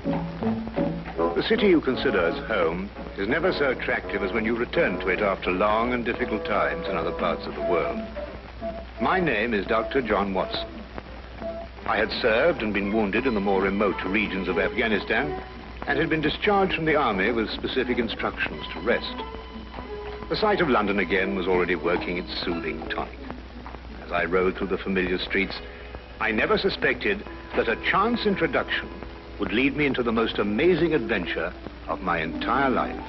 The city you consider as home is never so attractive as when you return to it after long and difficult times in other parts of the world. My name is Dr. John Watson. I had served and been wounded in the more remote regions of Afghanistan and had been discharged from the army with specific instructions to rest. The sight of London again was already working its soothing tonic. As I rode through the familiar streets, I never suspected that a chance introduction would lead me into the most amazing adventure of my entire life.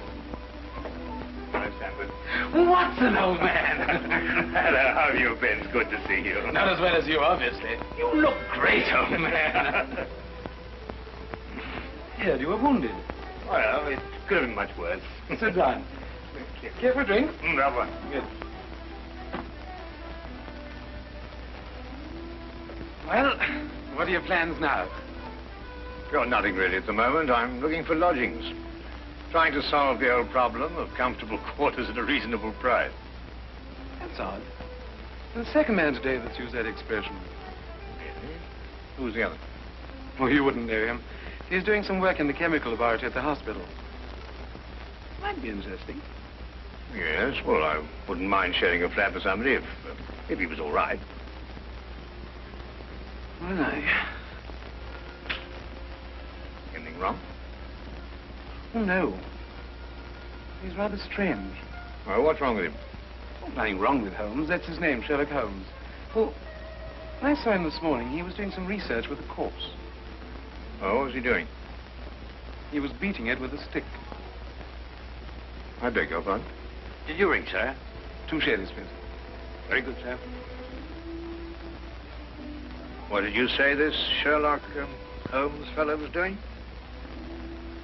Watson, old man! Hello, how have you been? It's good to see you. Not as well as you, obviously. You look great, old man. Heard you were wounded. Well, it could have been much worse. Sit down. Care for a drink? No one. Good. Well, what are your plans now? Oh, nothing really at the moment. I'm looking for lodgings. Trying to solve the old problem of comfortable quarters at a reasonable price. That's odd. The second man today that's used that expression. Really? Who's the other? Well, you wouldn't know him. He's doing some work in the chemical laboratory at the hospital. Might be interesting. Yes, well, I wouldn't mind sharing a flat with somebody if he was all right. Well, Anything wrong? Oh, no. He's rather strange. Well, what's wrong with him? Oh, nothing wrong with Holmes. That's his name, Sherlock Holmes. Well, when I saw him this morning, he was doing some research with a corpse. Oh, what was he doing? He was beating it with a stick. I beg your pardon? Did you ring, sir? 2 sherries, please. Very good, sir. What did you say this Sherlock Holmes fellow was doing?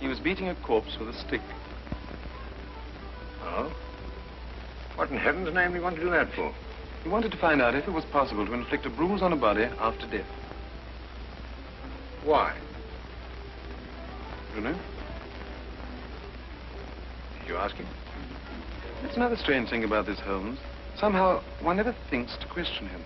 He was beating a corpse with a stick. Oh? What in heaven's name do you want to do that for? He wanted to find out if it was possible to inflict a bruise on a body after death. Why? You know? Did you ask him? That's another strange thing about this Holmes. Somehow, one never thinks to question him.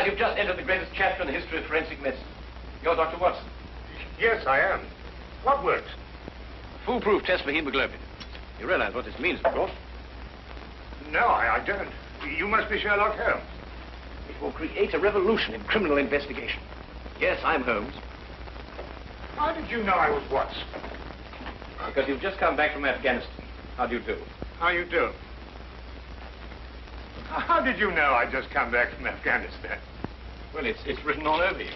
You've just entered the greatest chapter in the history of forensic medicine. You're Dr. Watson. Yes, I am. What works? Foolproof test for hemoglobin. You realize what this means, of course. No, I don't. You must be Sherlock Holmes. It will create a revolution in criminal investigation. Yes, I'm Holmes. How did you know I was Watson? Because you've just come back from Afghanistan. How do you do? How you do? How did you know I'd just come back from Afghanistan? Well, it's written all over you.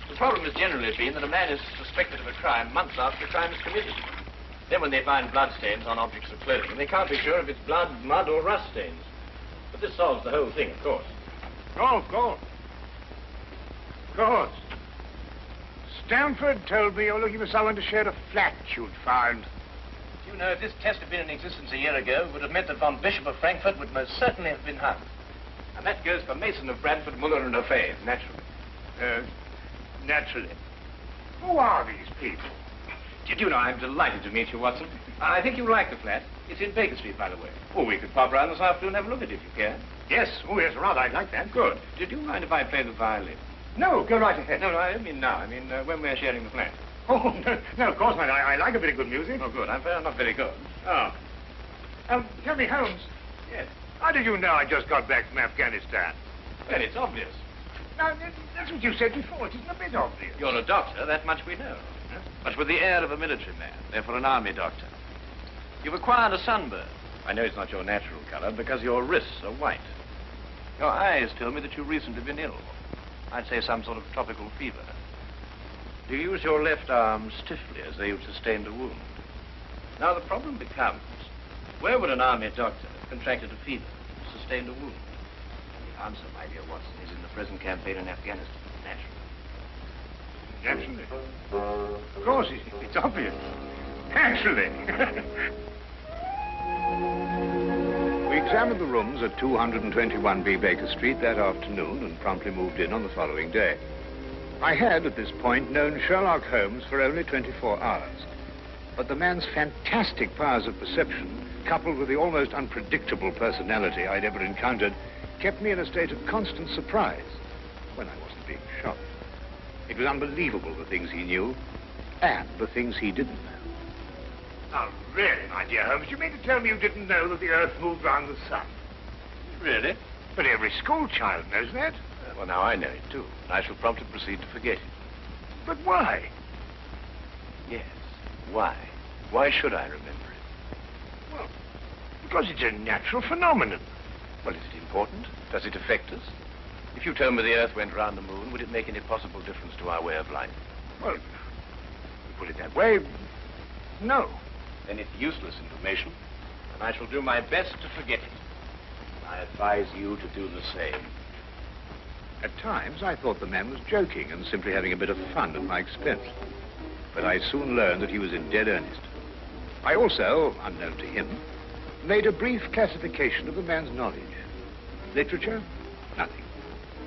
The problem has generally been that a man is suspected of a crime months after the crime is committed. Then when they find bloodstains on objects of clothing, they can't be sure if it's blood, mud, or rust stains. But this solves the whole thing, of course. Oh, of course. Of course. Stamford told me you're looking for someone to share a flat you'd found. You know, if this test had been in existence a year ago, it would have meant that von Bishop of Frankfurt would most certainly have been hung. And that goes for Mason of Bradford, Muller, and O'Fay, naturally. Naturally. Who are these people? Did you know, I'm delighted to meet you, Watson. I think you'll like the flat. It's in Baker Street, by the way. Oh, we could pop around this afternoon and have a look at it if you care. Yes. Oh, yes, rather. I'd like that. Good. Did you mind if I play the violin? No, go right ahead. No, I don't mean now. I mean when we're sharing the flat. Oh, no, of course not. I like a bit of good music. Oh, good. I'm not very good. Oh. Tell me, Holmes. Yes. How did you know I just got back from Afghanistan? Well, it's obvious. Now, that's what you said before. It isn't a bit obvious. You're a doctor, that much we know. But with the air of a military man, therefore an army doctor. You've acquired a sunburn. I know it's not your natural color because your wrists are white. Your eyes tell me that you've recently been ill. I'd say some sort of tropical fever. You use your left arm stiffly as though you'd sustained a wound. Now the problem becomes, where would an army doctor have contracted a fever, sustained a wound? The answer, my dear Watson, is in the present campaign in Afghanistan, naturally. Naturally. Of course, it's obvious. Naturally. Weeks examined the rooms at 221B Baker Street that afternoon and promptly moved in on the following day. I had, at this point, known Sherlock Holmes for only 24 hours. But the man's fantastic powers of perception, coupled with the almost unpredictable personality I'd ever encountered, kept me in a state of constant surprise when I wasn't being shocked. It was unbelievable, the things he knew and the things he didn't know. Oh, really, my dear Holmes, you mean to tell me you didn't know that the Earth moved round the sun? Really? But every school child knows that. Well, now I know it, too. I shall promptly proceed to forget it. But why? Yes. Why? Why should I remember it? Well, because it's a natural phenomenon. Well, is it important? Does it affect us? If you told me the Earth went round the moon, would it make any possible difference to our way of life? Well, to put it that way, no. Then it's useless information, and I shall do my best to forget it. I advise you to do the same. At times, I thought the man was joking and simply having a bit of fun at my expense. But I soon learned that he was in dead earnest. I also, unknown to him, made a brief classification of the man's knowledge. Literature? Nothing.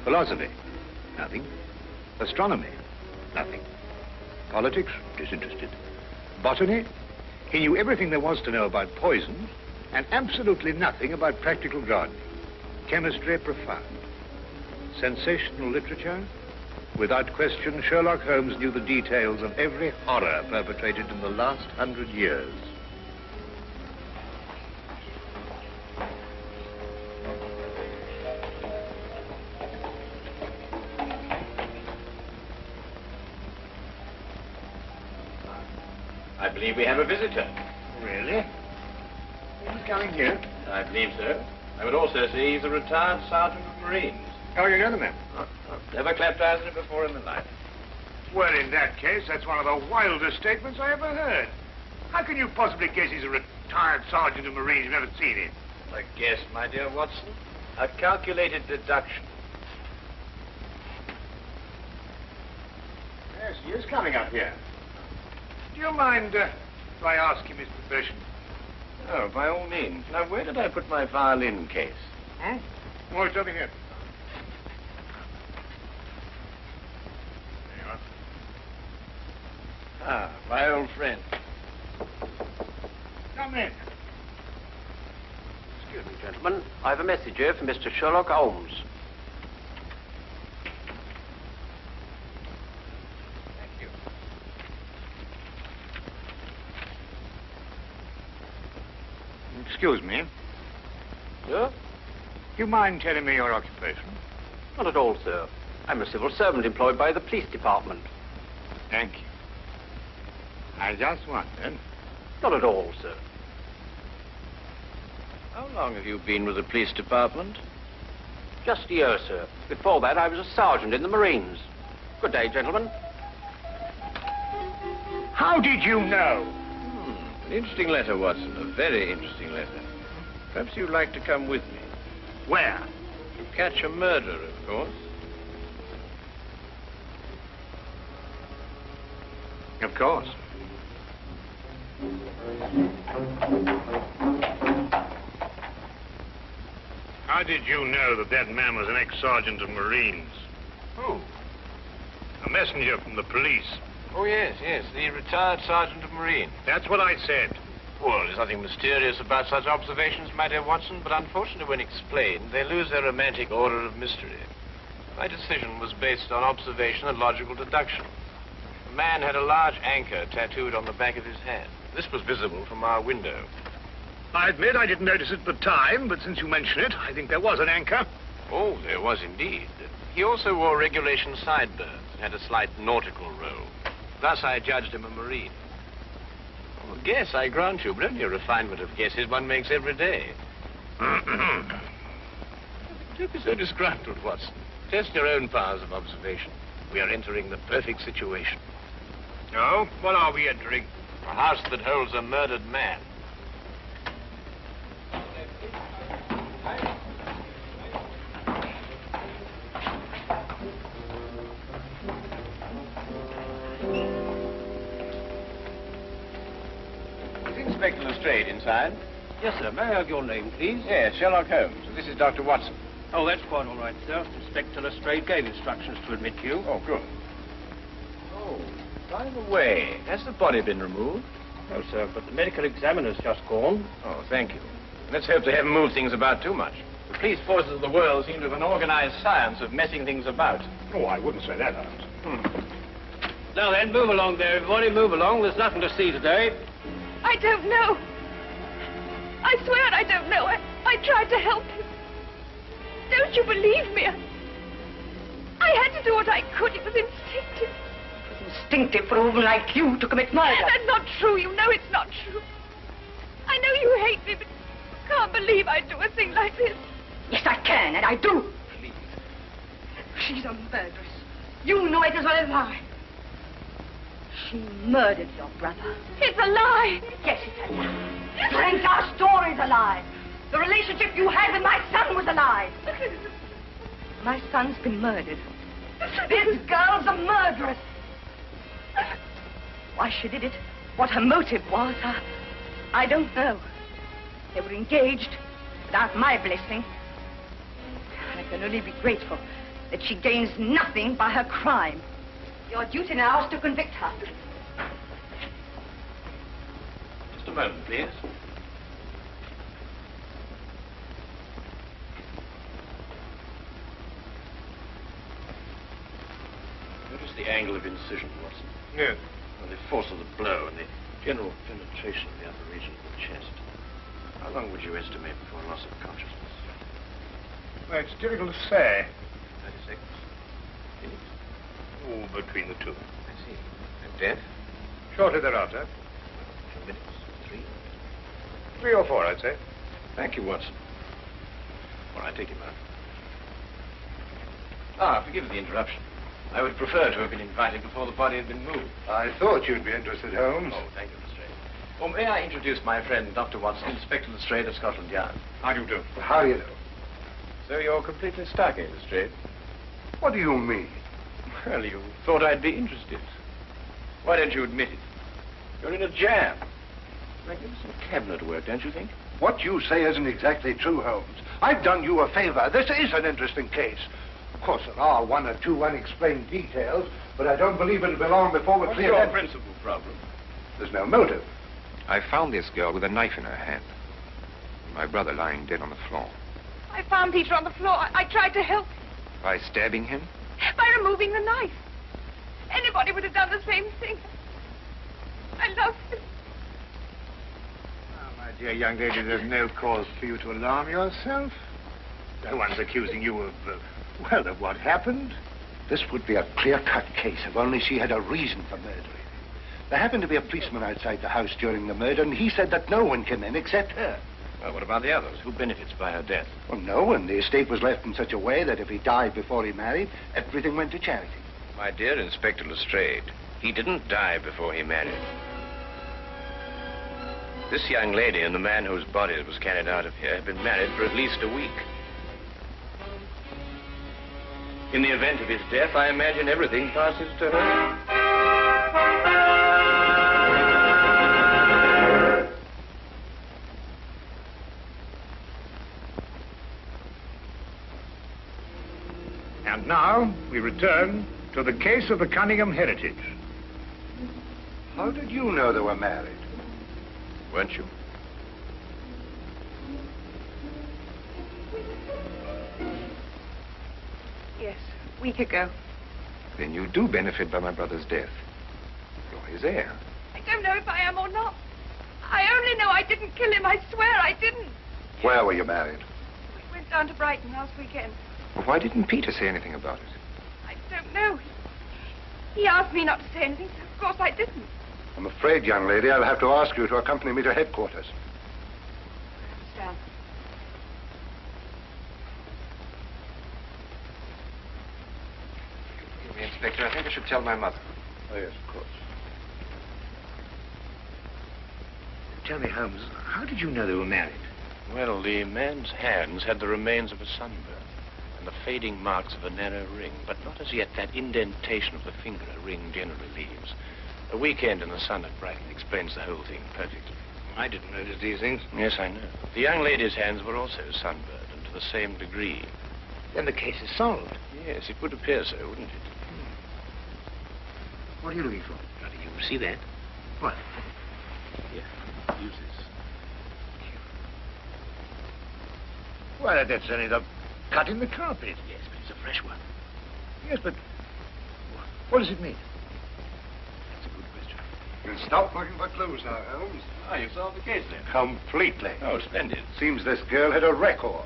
Philosophy? Nothing. Astronomy? Nothing. Politics? Disinterested. Botany? He knew everything there was to know about poisons and absolutely nothing about practical gardening. Chemistry? Profound. Sensational literature? Without question, Sherlock Holmes knew the details of every horror perpetrated in the last 100 years. I believe we have a visitor. Really? Who's coming here? I believe so. I would also say he's a retired sergeant of Marines. Oh, you know the man? Never clapped eyes on him before in my life. Well, in that case, that's one of the wildest statements I ever heard. How can you possibly guess he's a retired sergeant of Marines? You've never seen him. A guess, my dear Watson. A calculated deduction. Yes, he is coming up here. Do you mind if I ask him his profession? Oh, by all means. Now, where did I put my violin case? Hmm? Oh, it's over here. There you are. Ah, my old friend. Come in. Excuse me, gentlemen. I have a message here from Mr. Sherlock Holmes. Thank you. Excuse me. Sir? Do you mind telling me your occupation? Not at all, sir. I'm a civil servant employed by the police department. Thank you. I just wondered. Not at all, sir. How long have you been with the police department? Just a year, sir. Before that, I was a sergeant in the Marines. Good day, gentlemen. How did you know? An interesting letter, Watson. A very interesting letter. Perhaps you'd like to come with me. Where? To catch a murderer, of course. Of course. How did you know that that man was an ex-sergeant of Marines? Who? A messenger from the police. Oh, yes, the retired sergeant of Marine. That's what I said. Well, there's nothing mysterious about such observations, my dear Watson, but unfortunately, when explained, they lose their romantic order of mystery. My decision was based on observation and logical deduction. The man had a large anchor tattooed on the back of his hand. This was visible from our window. I admit I didn't notice it at the time, but since you mention it, I think there was an anchor. Oh, there was indeed. He also wore regulation sideburns and had a slight nautical roll. Thus, I judged him a Marine. Oh, guess, I grant you, but only a refinement of guesses one makes every day. Don't be so disgruntled, Watson. Test your own powers of observation. We are entering the perfect situation. Oh, what are we entering? A house that holds a murdered man. Is Inspector Lestrade inside? Yes, sir. May I have your name, please? Yes, Sherlock Holmes. This is Dr. Watson. Oh, that's quite all right, sir. Inspector Lestrade gave instructions to admit you. Oh, good. Oh, by the way, has the body been removed? No, sir, but the medical examiner's just gone. Oh, thank you. Let's hope they haven't moved things about too much. The police forces of the world seem to have an organized science of messing things about. Oh, I wouldn't say that, Holmes. Now then, move along there, everybody. Move along. There's nothing to see today. I don't know. I swear I don't know. I tried to help you. Don't you believe me? I had to do what I could. It was instinctive. It was instinctive for a woman like you to commit murder. That's not true. You know it's not true. I know you hate me, but you can't believe I'd do a thing like this. Yes, I can, and I do. Please. She's a murderess. You know it as well as I. She murdered your brother. It's a lie. Yes, it's a lie. The entire story's a lie. The relationship you had with my son was a lie. My son's been murdered. This girl's a murderess. Why she did it, what her motive was, I don't know. They were engaged without my blessing. I can only be grateful that she gains nothing by her crime. Your duty now is to convict her. Just a moment, please. Notice the angle of incision, Watson. Yes. And the force of the blow and the general penetration of the upper region of the chest. How long would you estimate before loss of consciousness? Well, it's difficult to say. 30 seconds. Minutes. Oh, between the two. I see. And death? Shortly thereafter. 2 minutes. 3. 3 or 4, I'd say. Thank you, Watson. Well, I take him out. Forgive the interruption. I would prefer to have been invited before the body had been moved. I thought you'd be interested, Holmes. Oh, thank you, Lestrade. Well, may I introduce my friend, Dr. Watson, Inspector Lestrade of Scotland Yard? How do you do? How do you do? So you're completely stuck, eh, Lestrade? What do you mean? Well, you thought I'd be interested. Why don't you admit it? You're in a jam. Magnificent cabinet work, don't you think? What you say isn't exactly true, Holmes. I've done you a favor. This is an interesting case. Of course, there are 1 or 2 unexplained details, but I don't believe it'll be long before we're What's clear. your principal problem? There's no motive. I found this girl with a knife in her hand. My brother lying dead on the floor. I found Peter on the floor. I tried to help him By stabbing him? by removing the knife. Anybody would have done the same thing. I love him. Oh, my dear young lady, there's no cause for you to alarm yourself. No one's accusing you of, of what happened. This would be a clear-cut case if only she had a reason for murdering him. There happened to be a policeman outside the house during the murder, and he said that no one came in except her. Well, what about the others? Who benefits by her death? Well, no one. The estate was left in such a way that if he died before he married, everything went to charity. My dear Inspector Lestrade, he didn't die before he married. This young lady and the man whose body was carried out of here have been married for at least a week. In the event of his death, I imagine everything passes to her. And now we return to the case of the Cunningham heritage. How did you know they were married? Weren't you? Yes, a week ago. Then you do benefit by my brother's death. You're his heir. I don't know if I am or not. I only know I didn't kill him. I swear I didn't. Where were you married? We went down to Brighton last weekend. Well, why didn't Peter say anything about it? I don't know. He asked me not to say anything, so of course I didn't. I'm afraid, young lady, I'll have to ask you to accompany me to headquarters. I understand. Excuse me, Inspector. I think I should tell my mother. Oh, yes, of course. Tell me, Holmes, how did you know they were married? Well, the man's hands had the remains of a sunburn and the fading marks of a narrow ring, but not as yet that indentation of the finger a ring generally leaves. A weekend in the sun at Brighton explains the whole thing perfectly. I didn't notice these things. Yes, I know. The young lady's hands were also sunburned, and to the same degree. Then the case is solved. Yes, it would appear so, wouldn't it? What are you looking for? Now, do you see that? What? Here, use this. Why, that's only the cut in the carpet. Yes, but it's a fresh one. Yes, but what does it mean? That's a good question. We'll stop looking for clues now, Holmes. Ah, you've solved the case then. Completely. Oh, splendid. Seems this girl had a record.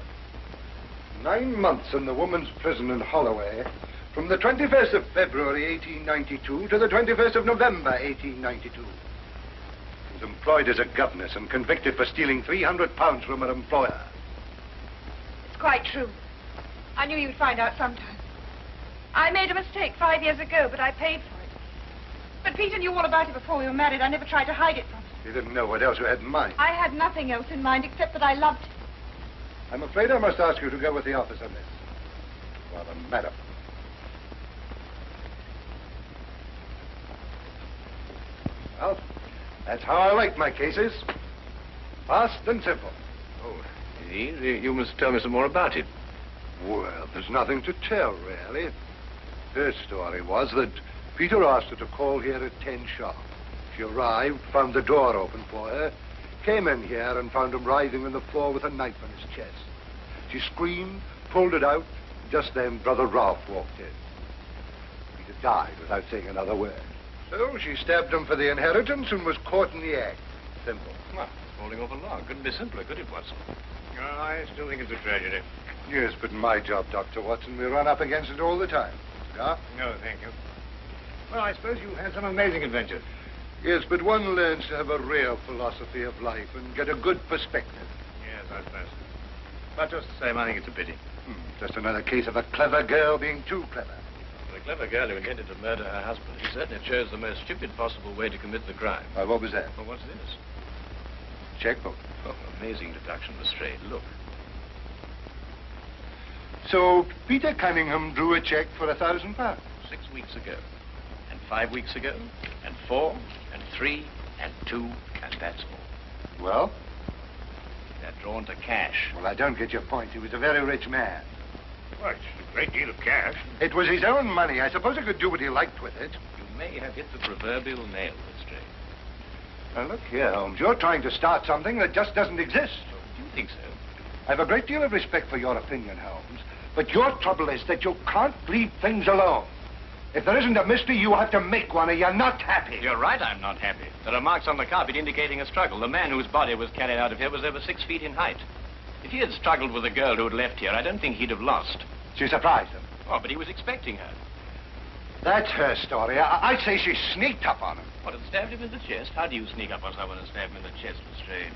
9 months in the woman's prison in Holloway, from the 21st of February, 1892, to the 21st of November, 1892. She was employed as a governess and convicted for stealing £300 from her employer. It's quite true. I knew you'd find out sometime. I made a mistake 5 years ago, but I paid for it. But Peter knew all about it before we were married. I never tried to hide it from him. You didn't know what else you had in mind. I had nothing else in mind except that I loved him. I'm afraid I must ask you to go with the office on this. Rather, madam. Well, that's how I like my cases. Fast and simple. Oh, indeed. You must tell me some more about it. Well, there's nothing to tell, really. Her story was that Peter asked her to call here at 10 sharp. She arrived, found the door open for her, came in here and found him writhing on the floor with a knife on his chest. She screamed, pulled it out. Just then, Brother Ralph walked in. Peter died without saying another word. So she stabbed him for the inheritance and was caught in the act. Simple. Well, falling off a log. Couldn't be simpler, could it, Watson? I still think it's a tragedy. Yes, but in my job, Dr. Watson, we run up against it all the time. Cigar? No, thank you. Well, I suppose you've had some amazing adventures. Yes, but one learns to have a real philosophy of life and get a good perspective. Yes, I suppose. But just the same, I think it's a pity. Just another case of a clever girl being too clever. The clever girl who intended to murder her husband, he certainly chose the most stupid possible way to commit the crime. What was that? Well, what's this? Checkbook. Oh, amazing deduction, Lestrade. Look. So Peter Cunningham drew a check for £1,000. 6 weeks ago, and 5 weeks ago, and 4, and 3, and 2, and that's all. Well? They're drawn to cash. Well, I don't get your point. He was a very rich man. Well, it's a great deal of cash. It was his own money. I suppose he could do what he liked with it. You may have hit the proverbial nail, Lestrade. Now, look here, Holmes. You're trying to start something that just doesn't exist. Do you think so? I have a great deal of respect for your opinion, Holmes. But your trouble is that you can't leave things alone. If there isn't a mystery, you have to make one, or you're not happy. You're right, I'm not happy. There are marks on the carpet indicating a struggle. The man whose body was carried out of here was over 6 feet in height. If he had struggled with the girl who had left here, I don't think he'd have lost. She surprised him. Oh, but he was expecting her. That's her story. I'd say she sneaked up on him. What, had stabbed him in the chest? How do you sneak up on someone and stab him in the chest, Lestrade?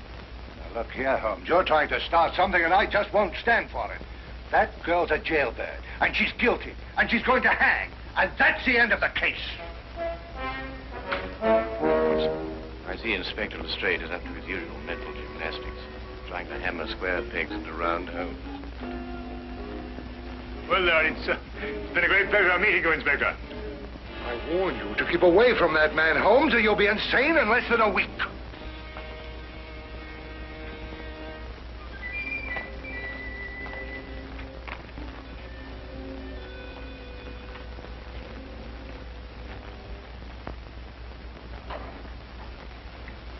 Now, look here, Holmes. You're trying to start something, and I just won't stand for it. That girl's a jailbird, and she's guilty, and she's going to hang. And that's the end of the case. I see Inspector Lestrade is up to his usual mental gymnastics, trying to hammer square pegs into round holes. Well, it's been a great pleasure meeting you, Inspector. I warn you to keep away from that man, Holmes, or you'll be insane in less than a week.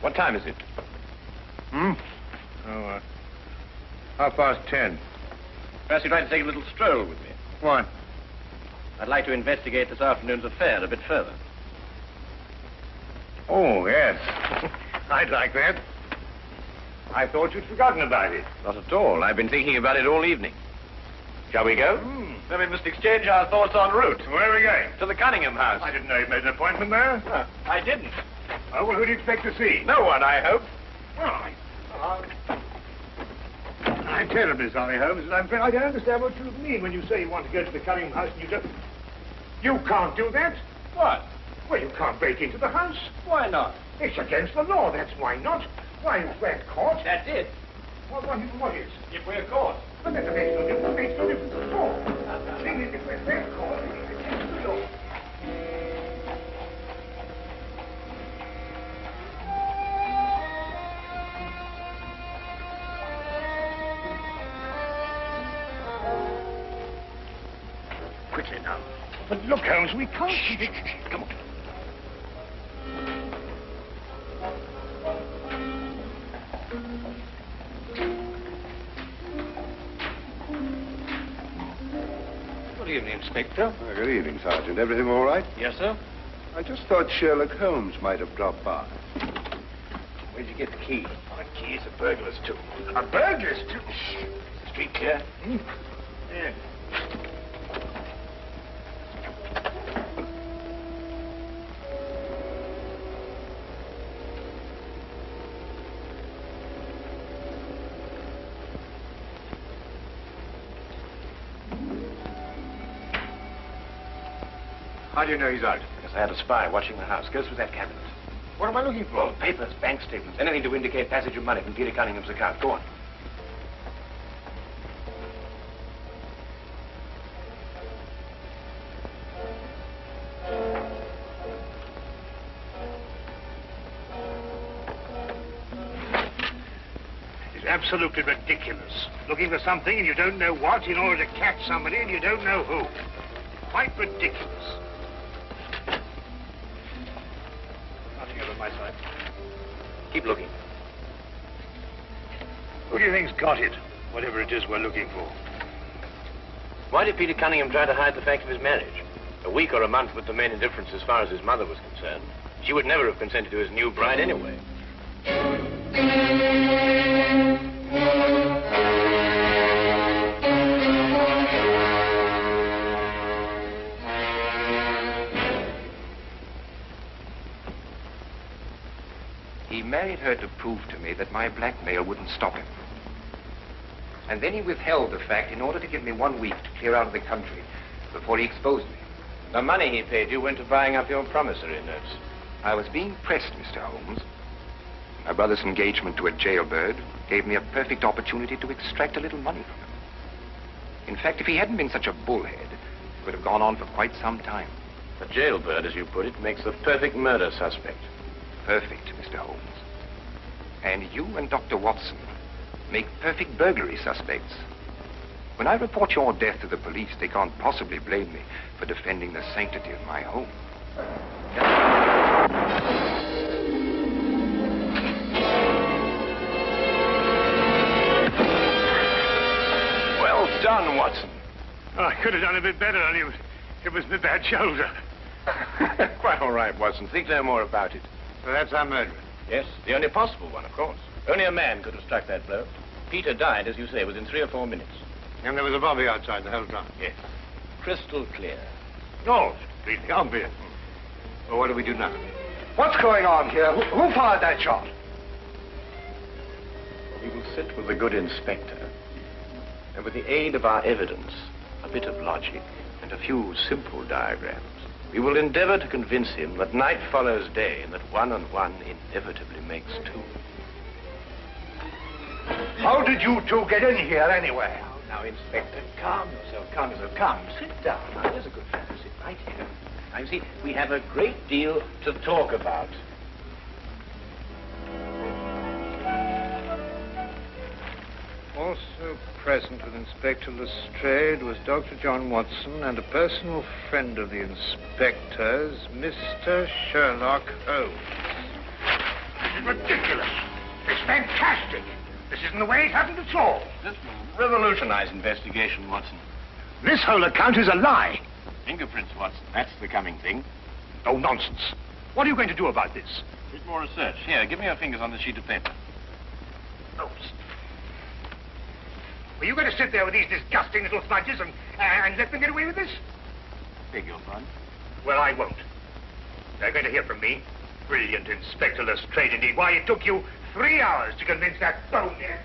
What time is it? Oh, 10:30. Perhaps you'd like to take a little stroll with me. What? I'd like to investigate this afternoon's affair a bit further. Oh, yes. I'd like that. I thought you'd forgotten about it. Not at all. I've been thinking about it all evening. Shall we go? Then we must exchange our thoughts en route. Where are we going? To the Cunningham house. I didn't know you'd made an appointment there. I didn't. Oh, well, who do you expect to see? No one, I hope. Well, I'm terribly sorry, Holmes, but I'm afraid I don't understand what you mean when you say you want to go to the Cunningham house and you don't... You can't do that. What? Well, you can't break into the house. Why not? It's against the law, that's why not. Why, if we're caught... That's it. What is? If we're caught. But that makes no difference. Makes no difference at all. The thing is, if we're caught, it's against the law. quickly now. But look, Holmes, we can't... Come on. Good evening, Inspector. Good evening, Sergeant. Everything all right? Yes, sir. I just thought Sherlock Holmes might have dropped by. Where'd you get the key? The key is a burglar's too. A burglar's too? Shh. Street clear? Yeah. How do you know he's out? Because I had a spy watching the house. Go through that cabinet. What am I looking for? Oh, papers, bank statements, anything to indicate passage of money from Peter Cunningham's account. Go on. It's absolutely ridiculous. Looking for something and you don't know what in order to catch somebody and you don't know who. Quite ridiculous. Nothing over my side. Keep looking. Who do you think's got it? Whatever it is we're looking for. Why did Peter Cunningham try to hide the fact of his marriage? A week or a month would remain a difference as far as his mother was concerned. She would never have consented to his new bride anyway. He married her to prove to me that my blackmail wouldn't stop him. And then he withheld the fact in order to give me 1 week to clear out of the country before he exposed me. The money he paid you went to buying up your promissory notes. I was being pressed, Mr. Holmes. My brother's engagement to a jailbird gave me a perfect opportunity to extract a little money from him. In fact, if he hadn't been such a bullhead, it would have gone on for quite some time. A jailbird, as you put it, makes the perfect murder suspect. Perfect, Mr. Holmes. And you and Dr. Watson make perfect burglary suspects. When I report your death to the police, they can't possibly blame me for defending the sanctity of my home. Well done, Watson. Oh, I could have done a bit better, only it was my bad shoulder. Quite all right, Watson. Think no more about it. So that's our murderer. Yes, the only possible one, of course. Only a man could have struck that blow. Peter died, as you say, within 3 or 4 minutes. And there was a bobby outside the whole time. Yes. Crystal clear. No, completely obvious. Well, what do we do now? What's going on here? Who fired that shot? We will sit with the good inspector, and with the aid of our evidence, a bit of logic, and a few simple diagrams, we will endeavor to convince him that night follows day and that 1 and 1 inevitably makes 2. How did you two get in here anyway? Now, Inspector, calm yourself, calm yourself. Come, sit down. Now, there's a good fellow. Sit right here. Now, you see, we have a great deal to talk about. Also present with Inspector Lestrade was Dr. John Watson and a personal friend of the inspector's, Mr. Sherlock Holmes. This is ridiculous. It's fantastic. This isn't the way it happened at all. This will revolutionize investigation, Watson. This whole account is a lie. Fingerprints, Watson. That's the coming thing. Oh, nonsense. What are you going to do about this? A bit more research. Here, give me your fingers on this sheet of paper. Oops. Were you going to sit there with these disgusting little smudges and let them get away with this? Beg your pardon? Well, I won't. They're going to hear from me. Brilliant Inspector Lestrade, indeed. Why, it took you 3 hours to convince that bonehead.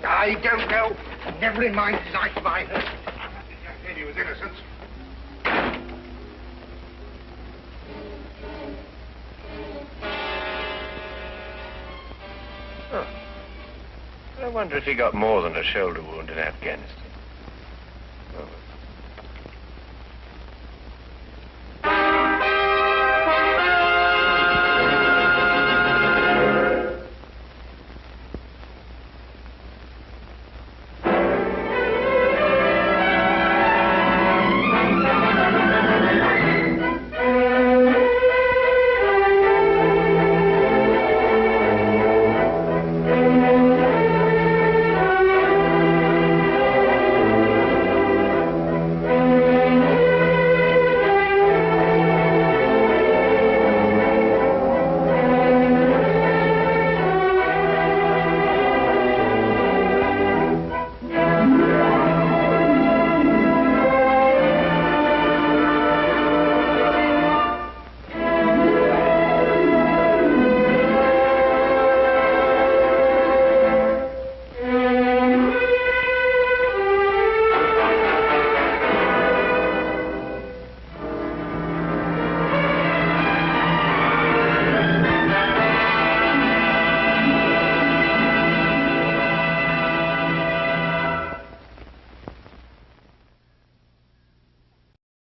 I don't know. Never in mind his life I heard. I said he was innocent. Oh. I wonder if he got more than a shoulder wound in Afghanistan.